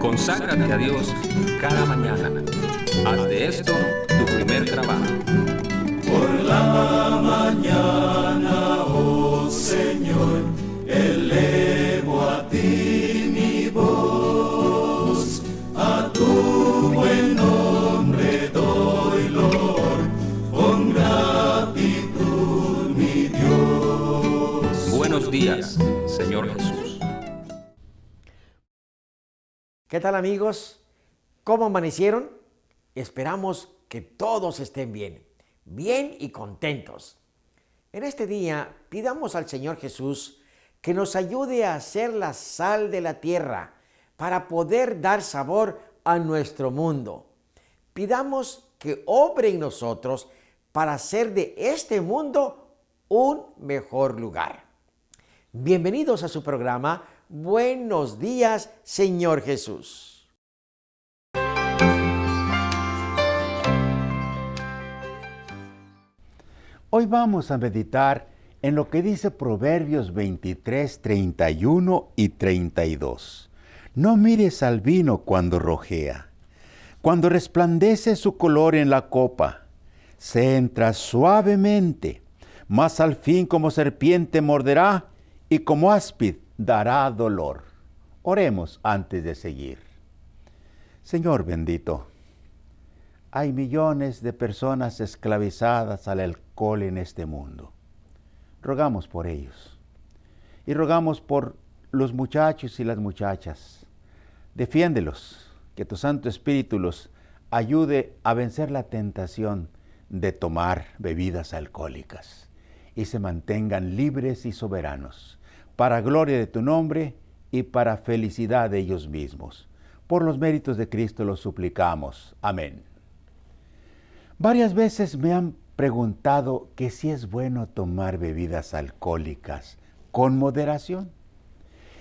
Conságrate a Dios cada mañana. Haz de esto tu primer trabajo. Por la mañana, oh Señor, elevo a ti mi voz. A tu buen nombre doy loor, con gratitud mi Dios. Buenos días, Señor Jesús. ¿Qué tal, amigos? ¿Cómo amanecieron? Esperamos que todos estén bien y contentos. En este día pidamos al Señor Jesús que nos ayude a ser la sal de la tierra para poder dar sabor a nuestro mundo. Pidamos que obre en nosotros para hacer de este mundo un mejor lugar. Bienvenidos a su programa Buenos días, Señor Jesús. Hoy vamos a meditar en lo que dice Proverbios 23, 31 y 32. No mires al vino cuando rojea, cuando resplandece su color en la copa. Se entra suavemente, mas al fin como serpiente morderá y como áspid dará dolor. Oremos antes de seguir. Señor bendito, hay millones de personas esclavizadas al alcohol en este mundo. Rogamos por ellos y rogamos por los muchachos y las muchachas. Defiéndelos, que tu Santo Espíritu los ayude a vencer la tentación de tomar bebidas alcohólicas y se mantengan libres y soberanos, para gloria de tu nombre y para felicidad de ellos mismos. Por los méritos de Cristo los suplicamos. Amén. Varias veces me han preguntado que si es bueno tomar bebidas alcohólicas con moderación.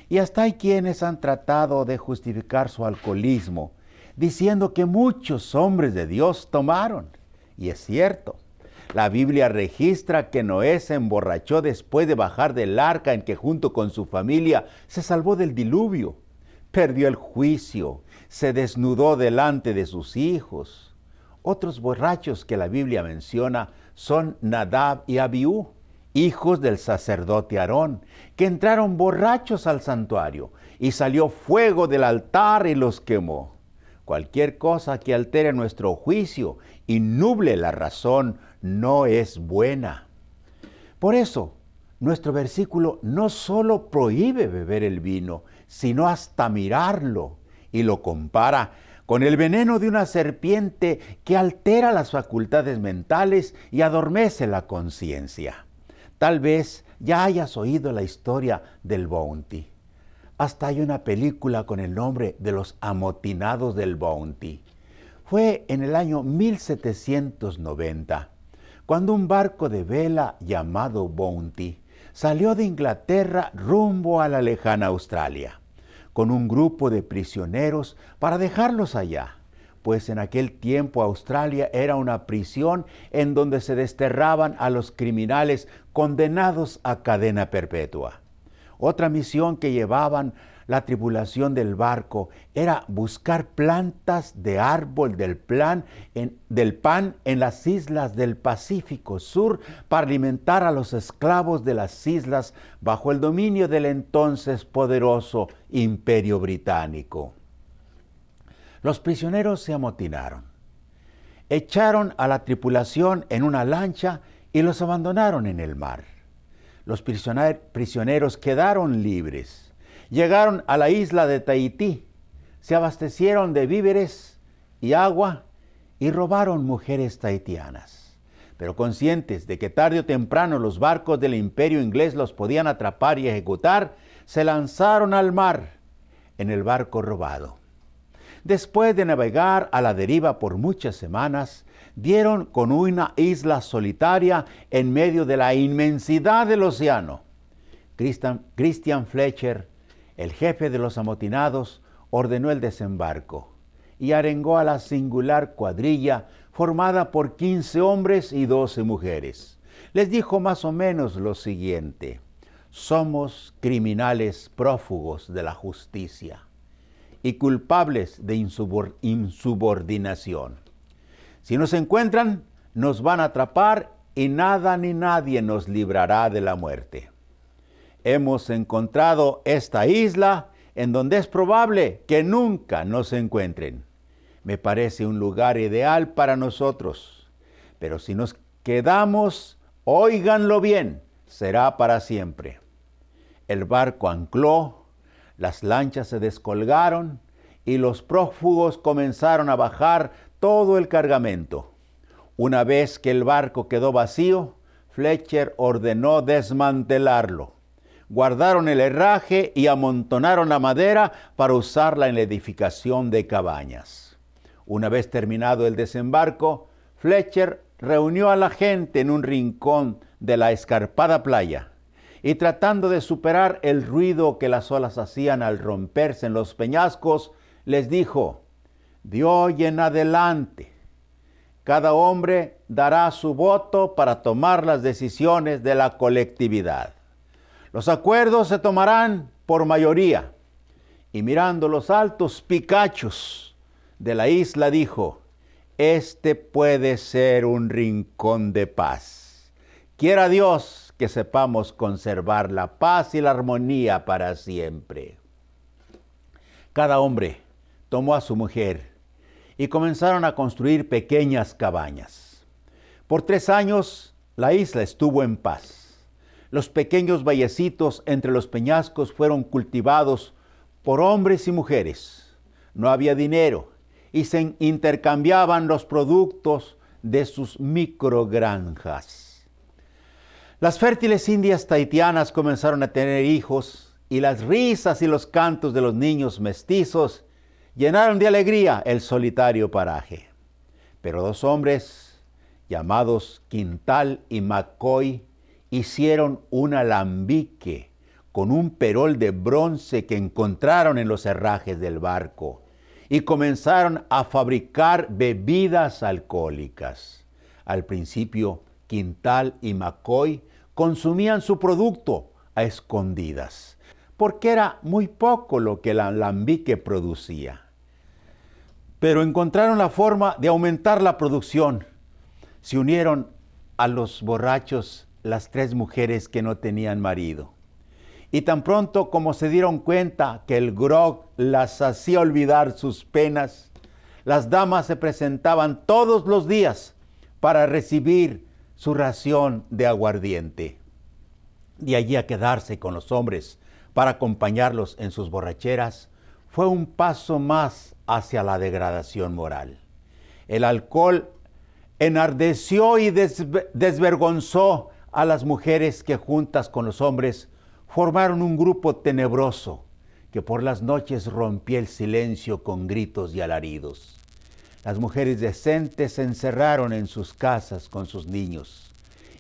Y hasta hay quienes han tratado de justificar su alcoholismo, diciendo que muchos hombres de Dios tomaron. Y es cierto. La Biblia registra que Noé se emborrachó después de bajar del arca en que junto con su familia se salvó del diluvio. Perdió el juicio, se desnudó delante de sus hijos. Otros borrachos que la Biblia menciona son Nadab y Abiú, hijos del sacerdote Aarón, que entraron borrachos al santuario y salió fuego del altar y los quemó. Cualquier cosa que altere nuestro juicio y nuble la razón no es buena. Por eso, nuestro versículo no solo prohíbe beber el vino, sino hasta mirarlo, y lo compara con el veneno de una serpiente que altera las facultades mentales y adormece la conciencia. Tal vez ya hayas oído la historia del Bounty. Hasta hay una película con el nombre de Los Amotinados del Bounty. Fue en el año 1790, cuando un barco de vela llamado Bounty salió de Inglaterra rumbo a la lejana Australia, con un grupo de prisioneros para dejarlos allá, pues en aquel tiempo Australia era una prisión en donde se desterraban a los criminales condenados a cadena perpetua. Otra misión que llevaban la tripulación del barco era buscar plantas de árbol del pan en las islas del Pacífico Sur para alimentar a los esclavos de las islas bajo el dominio del entonces poderoso Imperio Británico. Los prisioneros se amotinaron, echaron a la tripulación en una lancha y los abandonaron en el mar. Los prisioneros quedaron libres. Llegaron a la isla de Tahití, se abastecieron de víveres y agua y robaron mujeres tahitianas. Pero conscientes de que tarde o temprano los barcos del imperio inglés los podían atrapar y ejecutar, se lanzaron al mar en el barco robado. Después de navegar a la deriva por muchas semanas, dieron con una isla solitaria en medio de la inmensidad del océano. Christian Fletcher, el jefe de los amotinados, ordenó el desembarco y arengó a la singular cuadrilla formada por 15 hombres y 12 mujeres. Les dijo más o menos lo siguiente: somos criminales prófugos de la justicia y culpables de insubordinación. Si nos encuentran, nos van a atrapar y nada ni nadie nos librará de la muerte. Hemos encontrado esta isla en donde es probable que nunca nos encuentren. Me parece un lugar ideal para nosotros, pero si nos quedamos, óiganlo bien, será para siempre. El barco ancló, las lanchas se descolgaron y los prófugos comenzaron a bajar todo el cargamento. Una vez que el barco quedó vacío, Fletcher ordenó desmantelarlo. Guardaron el herraje y amontonaron la madera para usarla en la edificación de cabañas. Una vez terminado el desembarco, Fletcher reunió a la gente en un rincón de la escarpada playa y, tratando de superar el ruido que las olas hacían al romperse en los peñascos, les dijo: de hoy en adelante, cada hombre dará su voto para tomar las decisiones de la colectividad. Los acuerdos se tomarán por mayoría. Y mirando los altos picachos de la isla, dijo: este puede ser un rincón de paz. Quiera Dios que sepamos conservar la paz y la armonía para siempre. Cada hombre tomó a su mujer y comenzaron a construir pequeñas cabañas. Por 3 años la isla estuvo en paz. Los pequeños vallecitos entre los peñascos fueron cultivados por hombres y mujeres. No había dinero y se intercambiaban los productos de sus microgranjas. Las fértiles indias tahitianas comenzaron a tener hijos y las risas y los cantos de los niños mestizos llenaron de alegría el solitario paraje. Pero 2 hombres, llamados Quintal y McCoy, hicieron un alambique con un perol de bronce que encontraron en los herrajes del barco y comenzaron a fabricar bebidas alcohólicas. Al principio, Quintal y McCoy consumían su producto a escondidas, porque era muy poco lo que el alambique producía. Pero encontraron la forma de aumentar la producción. Se unieron a los borrachos las 3 mujeres que no tenían marido. Y tan pronto como se dieron cuenta que el grog las hacía olvidar sus penas, las damas se presentaban todos los días para recibir su ración de aguardiente. De allí a quedarse con los hombres para acompañarlos en sus borracheras fue un paso más hacia la degradación moral. El alcohol enardeció y desvergonzó a las mujeres que, juntas con los hombres, formaron un grupo tenebroso que por las noches rompía el silencio con gritos y alaridos. Las mujeres decentes se encerraron en sus casas con sus niños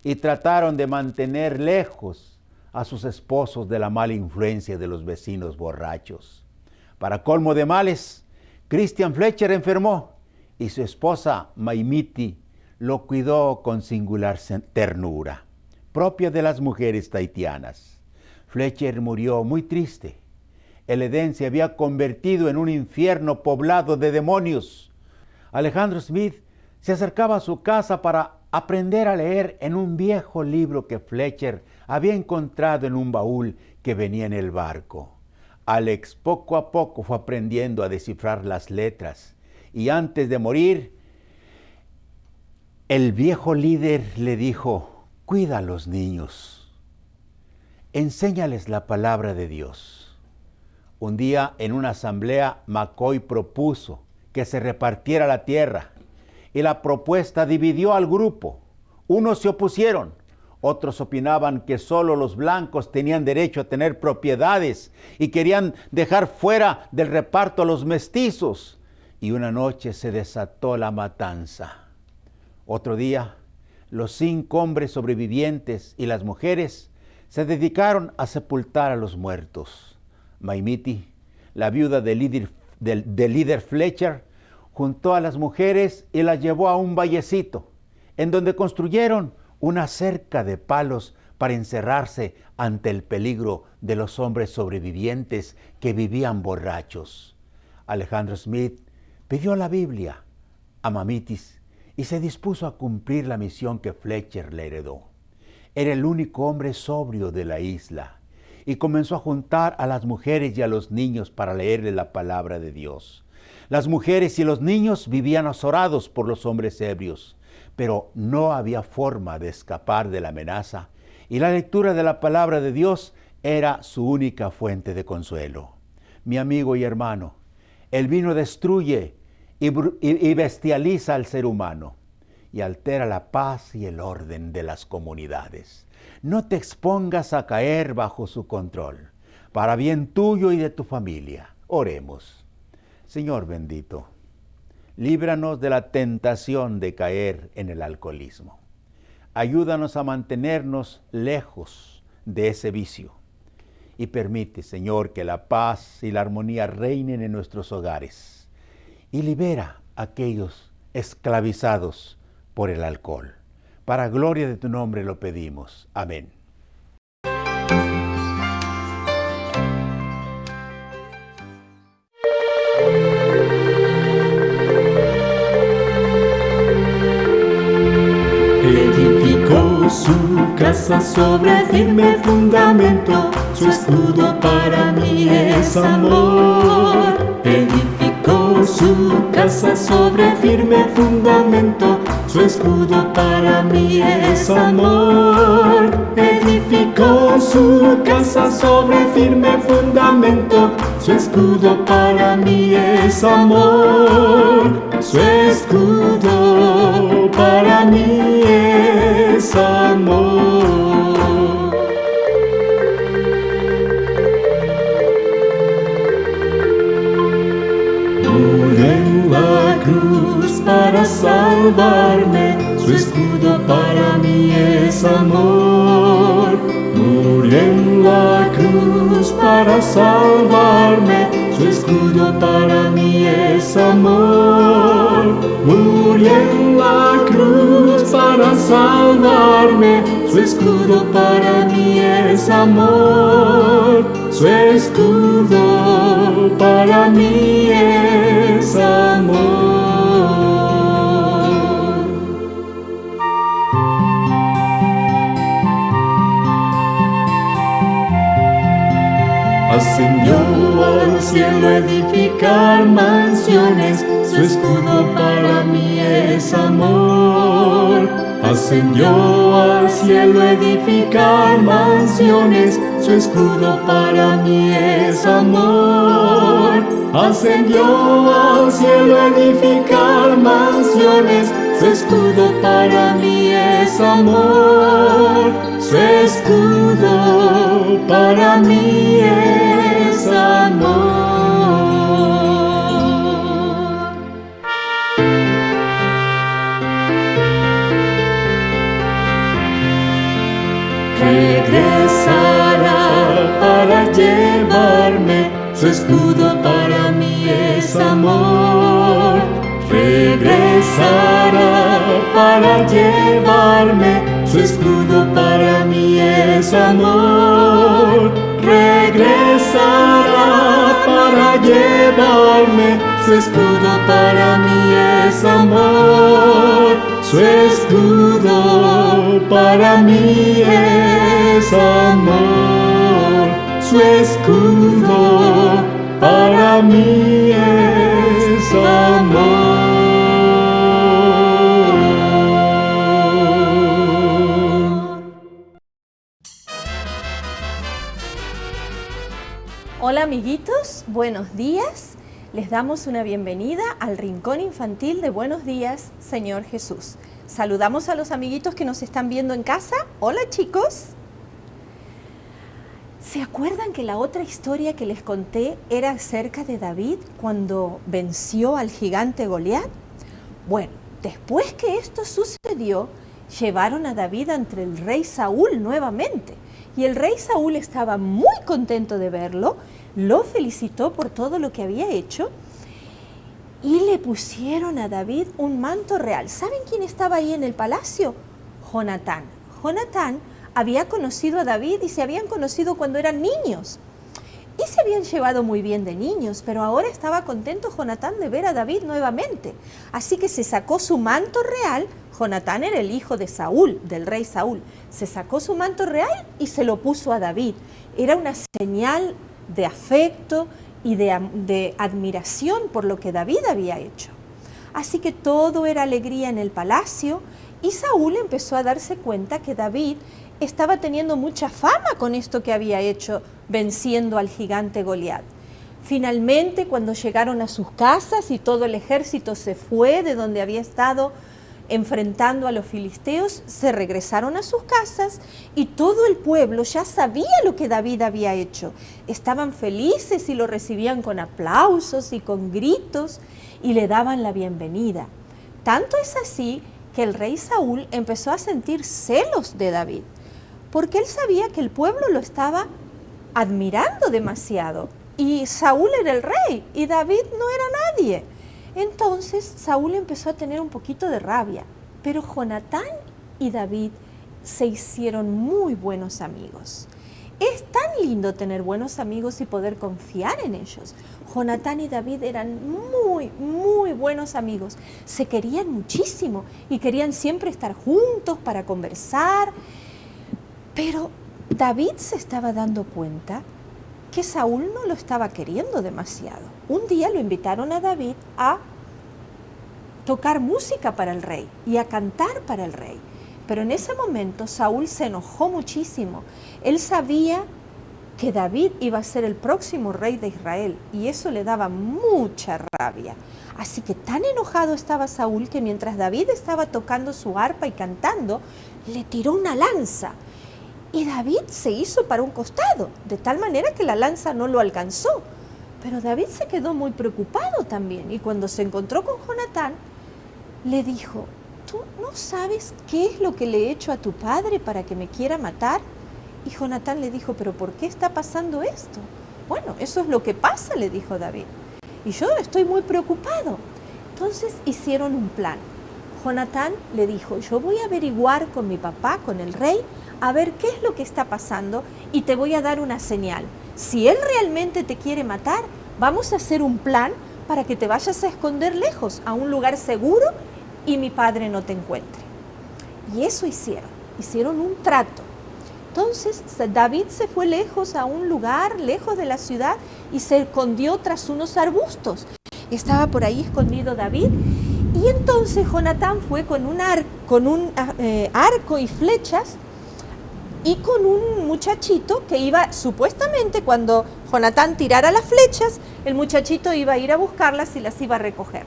y trataron de mantener lejos a sus esposos de la mala influencia de los vecinos borrachos. Para colmo de males, Christian Fletcher enfermó y su esposa Maimiti lo cuidó con singular ternura, propia de las mujeres tahitianas. Fletcher murió muy triste. El Edén se había convertido en un infierno poblado de demonios. Alejandro Smith se acercaba a su casa para aprender a leer en un viejo libro que Fletcher había encontrado en un baúl que venía en el barco. Alex poco a poco fue aprendiendo a descifrar las letras y antes de morir, el viejo líder le dijo: cuida a los niños, enséñales la palabra de Dios. Un día en una asamblea, McCoy propuso que se repartiera la tierra y la propuesta dividió al grupo. Unos se opusieron, otros opinaban que solo los blancos tenían derecho a tener propiedades y querían dejar fuera del reparto a los mestizos. Y una noche se desató la matanza. Otro día, los 5 hombres sobrevivientes y las mujeres se dedicaron a sepultar a los muertos. Maimiti, la viuda del líder Fletcher, juntó a las mujeres y las llevó a un vallecito, en donde construyeron una cerca de palos para encerrarse ante el peligro de los hombres sobrevivientes que vivían borrachos. Alejandro Smith pidió la Biblia a Mamitis y se dispuso a cumplir la misión que Fletcher le heredó. Era el único hombre sobrio de la isla y comenzó a juntar a las mujeres y a los niños para leerle la palabra de Dios. Las mujeres y los niños vivían azorados por los hombres ebrios, pero no había forma de escapar de la amenaza y la lectura de la palabra de Dios era su única fuente de consuelo. Mi amigo y hermano, el vino destruye y bestializa al ser humano y altera la paz y el orden de las comunidades. No te expongas a caer bajo su control, para bien tuyo y de tu familia. Oremos. Señor bendito, líbranos de la tentación de caer en el alcoholismo. Ayúdanos a mantenernos lejos de ese vicio. Y permite, Señor, que la paz y la armonía reinen en nuestros hogares. Y libera a aquellos esclavizados por el alcohol. Para gloria de tu nombre lo pedimos. Amén. Edificó su casa sobre firme fundamento, su escudo para mí es amor. Edificó su casa sobre firme fundamento, su escudo para mí es amor. Edificó su casa sobre firme fundamento, su escudo para mí es amor. Su escudo para mí es amor. Murió en la cruz para salvarme, su escudo para mí es amor. Murió en la cruz para salvarme, su escudo para mí es amor. Murió en la cruz para salvarme, su escudo para mí es amor. Su escudo para mí es amor. Ascendió al cielo a edificar mansiones, su escudo para mí es amor. Ascendió al cielo a edificar mansiones, su escudo para mí es amor. Ascendió al cielo a edificar mansiones, su escudo para mí es amor. Su escudo para mí es amor. Regresará para llevarme, su escudo para mí es amor. Regresará para llevarme, su escudo para mí es amor. Regresará para llevarme, su escudo para mí es amor. Su escudo para mí es amor. Su escudo para mí es amor. Hola amiguitos, buenos días. Les damos una bienvenida al Rincón Infantil de Buenos Días, Señor Jesús. Saludamos a los amiguitos que nos están viendo en casa. Hola chicos. ¿Se acuerdan que la otra historia que les conté era acerca de David cuando venció al gigante Goliat? Bueno, después que esto sucedió, llevaron a David ante el rey Saúl nuevamente. Y el rey Saúl estaba muy contento de verlo, lo felicitó por todo lo que había hecho y le pusieron a David un manto real. ¿Saben quién estaba ahí en el palacio? Jonatán. Jonatán había conocido a David y se habían conocido cuando eran niños. y se habían llevado muy bien de niños, pero ahora estaba contento Jonatán de ver a David nuevamente. Así que se sacó su manto real. Jonatán era el hijo de Saúl, del rey Saúl. Se sacó su manto real y se lo puso a David. Era una señal de afecto y de admiración por lo que David había hecho. Así que todo era alegría en el palacio y Saúl empezó a darse cuenta que David estaba teniendo mucha fama con esto que había hecho, venciendo al gigante Goliat. Finalmente, cuando llegaron a sus casas y todo el ejército se fue de donde había estado enfrentando a los filisteos, se regresaron a sus casas y todo el pueblo ya sabía lo que David había hecho. Estaban felices y lo recibían con aplausos y con gritos y le daban la bienvenida. Tanto es así que el rey Saúl empezó a sentir celos de David, porque él sabía que el pueblo lo estaba admirando demasiado. Y Saúl era el rey y David no era nadie. Entonces Saúl empezó a tener un poquito de rabia. Pero Jonatán y David se hicieron muy buenos amigos. Es tan lindo tener buenos amigos y poder confiar en ellos. Jonatán y David eran muy, muy buenos amigos. Se querían muchísimo y querían siempre estar juntos para conversar. Pero David se estaba dando cuenta que Saúl no lo estaba queriendo demasiado. Un día lo invitaron a David a tocar música para el rey y a cantar para el rey. Pero en ese momento Saúl se enojó muchísimo. Él sabía que David iba a ser el próximo rey de Israel y eso le daba mucha rabia. Así que tan enojado estaba Saúl que mientras David estaba tocando su arpa y cantando, le tiró una lanza. Y David se hizo para un costado, de tal manera que la lanza no lo alcanzó. Pero David se quedó muy preocupado también y cuando se encontró con Jonatán, le dijo: ¿tú no sabes qué es lo que le he hecho a tu padre para que me quiera matar? Y Jonatán le dijo: ¿pero por qué está pasando esto? Bueno, eso es lo que pasa, le dijo David. Y yo estoy muy preocupado. Entonces hicieron un plan. Jonatán le dijo: yo voy a averiguar con mi papá, con el rey, a ver qué es lo que está pasando y te voy a dar una señal. Si él realmente te quiere matar, vamos a hacer un plan para que te vayas a esconder lejos, a un lugar seguro y mi padre no te encuentre. Y eso hicieron un trato. Entonces David se fue lejos a un lugar, lejos de la ciudad y se escondió tras unos arbustos. Estaba por ahí escondido David y entonces Jonatán fue con un arco y flechas y con un muchachito que iba, supuestamente cuando Jonatán tirara las flechas, el muchachito iba a ir a buscarlas y las iba a recoger.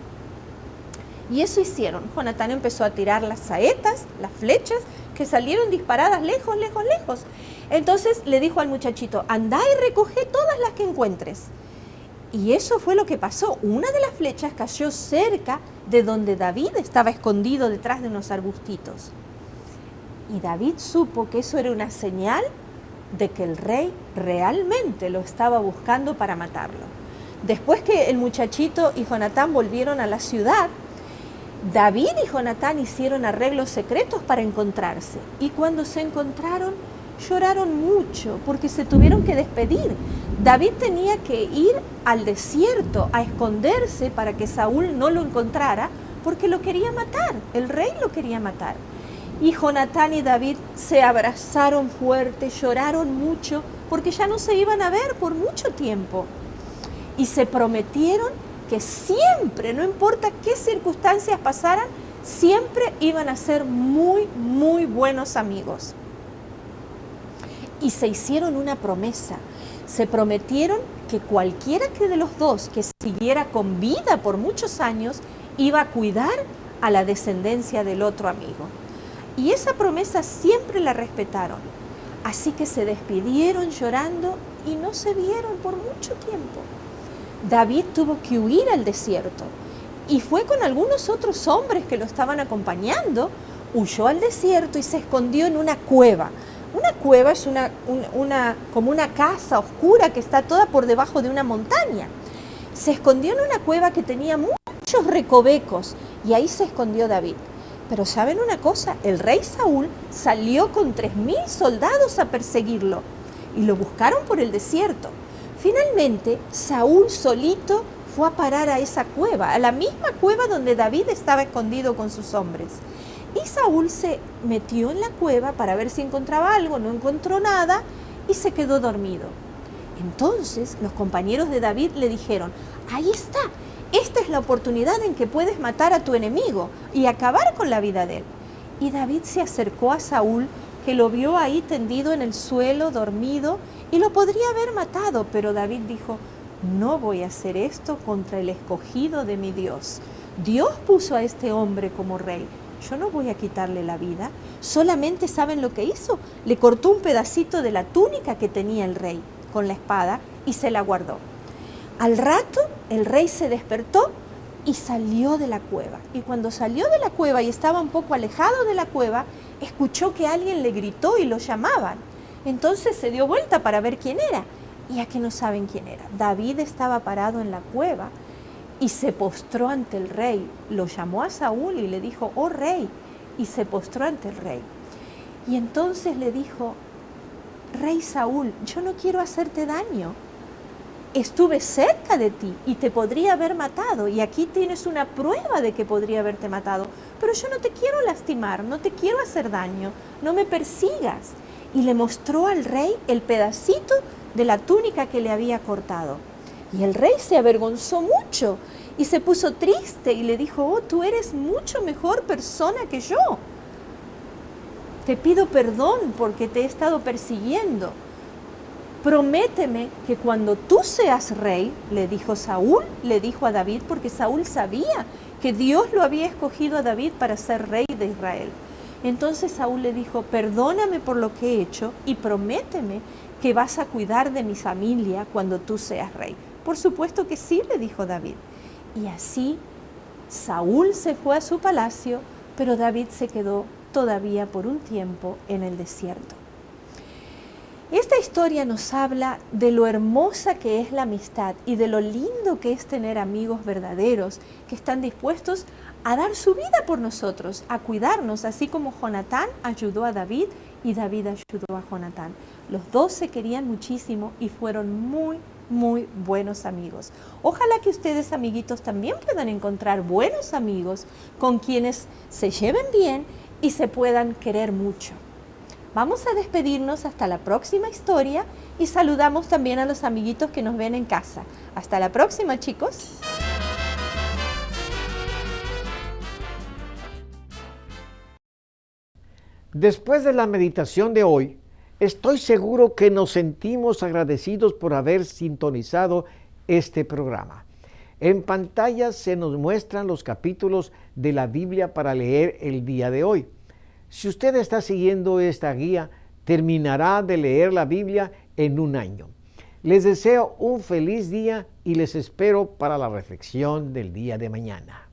Y eso hicieron. Jonatán empezó a tirar las saetas, las flechas, que salieron disparadas lejos, lejos, lejos. Entonces le dijo al muchachito: andá y recoge todas las que encuentres. Y eso fue lo que pasó. Una de las flechas cayó cerca de donde David estaba escondido detrás de unos arbustitos. Y David supo que eso era una señal de que el rey realmente lo estaba buscando para matarlo. Después que el muchachito y Jonatán volvieron a la ciudad, David y Jonatán hicieron arreglos secretos para encontrarse. Y cuando se encontraron, lloraron mucho porque se tuvieron que despedir. David tenía que ir al desierto a esconderse para que Saúl no lo encontrara porque lo quería matar, el rey lo quería matar. Y Jonatán y David se abrazaron fuerte, lloraron mucho porque ya no se iban a ver por mucho tiempo. Y se prometieron que siempre, no importa qué circunstancias pasaran, siempre iban a ser muy, muy buenos amigos. Y se hicieron una promesa. Se prometieron que cualquiera de los dos que siguiera con vida por muchos años iba a cuidar a la descendencia del otro amigo. Y esa promesa siempre la respetaron. Así que se despidieron llorando y no se vieron por mucho tiempo. David tuvo que huir al desierto y fue con algunos otros hombres que lo estaban acompañando, huyó al desierto y se escondió en una cueva. Una cueva es como una casa oscura que está toda por debajo de una montaña. Se escondió en una cueva que tenía muchos recovecos y ahí se escondió David. Pero ¿saben una cosa? El rey Saúl salió con 3000 soldados a perseguirlo y lo buscaron por el desierto. Finalmente, Saúl solito fue a parar a esa cueva, a la misma cueva donde David estaba escondido con sus hombres. Y Saúl se metió en la cueva para ver si encontraba algo, no encontró nada y se quedó dormido. Entonces los compañeros de David le dijeron, ahí está, esta es la oportunidad en que puedes matar a tu enemigo y acabar con la vida de él. Y David se acercó a Saúl, que lo vio ahí tendido en el suelo, dormido, y lo podría haber matado, pero David dijo, no voy a hacer esto contra el escogido de mi Dios. Dios puso a este hombre como rey. Yo no voy a quitarle la vida. Solamente ¿saben lo que hizo? Le cortó un pedacito de la túnica que tenía el rey con la espada y se la guardó. Al rato el rey se despertó y salió de la cueva. Y cuando salió de la cueva y estaba un poco alejado de la cueva, escuchó que alguien le gritó y lo llamaban. Entonces se dio vuelta para ver quién era. Y aquí no saben quién era. David estaba parado en la cueva y se postró ante el rey. Lo llamó a Saúl y le dijo, oh rey, y se postró ante el rey. Y entonces le dijo, rey Saúl, yo no quiero hacerte daño. Estuve cerca de ti y te podría haber matado, y aquí tienes una prueba de que podría haberte matado, pero yo no te quiero lastimar, no te quiero hacer daño, no me persigas. Y le mostró al rey el pedacito de la túnica que le había cortado. Y el rey se avergonzó mucho y se puso triste y le dijo, oh, tú eres mucho mejor persona que yo. Te pido perdón porque te he estado persiguiendo. Prométeme que cuando tú seas rey, le dijo Saúl, le dijo a David, porque Saúl sabía que Dios lo había escogido a David para ser rey de Israel. Entonces Saúl le dijo, perdóname por lo que he hecho y prométeme que vas a cuidar de mi familia cuando tú seas rey. Por supuesto que sí, le dijo David. Y así Saúl se fue a su palacio, pero David se quedó todavía por un tiempo en el desierto. Esta historia nos habla de lo hermosa que es la amistad y de lo lindo que es tener amigos verdaderos que están dispuestos a dar su vida por nosotros, a cuidarnos, así como Jonatán ayudó a David y David ayudó a Jonatán. Los dos se querían muchísimo y fueron muy buenos amigos. Ojalá que ustedes, amiguitos, también puedan encontrar buenos amigos con quienes se lleven bien y se puedan querer mucho. Vamos a despedirnos hasta la próxima historia y saludamos también a los amiguitos que nos ven en casa. Hasta la próxima, chicos. Después de la meditación de hoy, estoy seguro que nos sentimos agradecidos por haber sintonizado este programa. En pantalla se nos muestran los capítulos de la Biblia para leer el día de hoy. Si usted está siguiendo esta guía, terminará de leer la Biblia en un año. Les deseo un feliz día y les espero para la reflexión del día de mañana.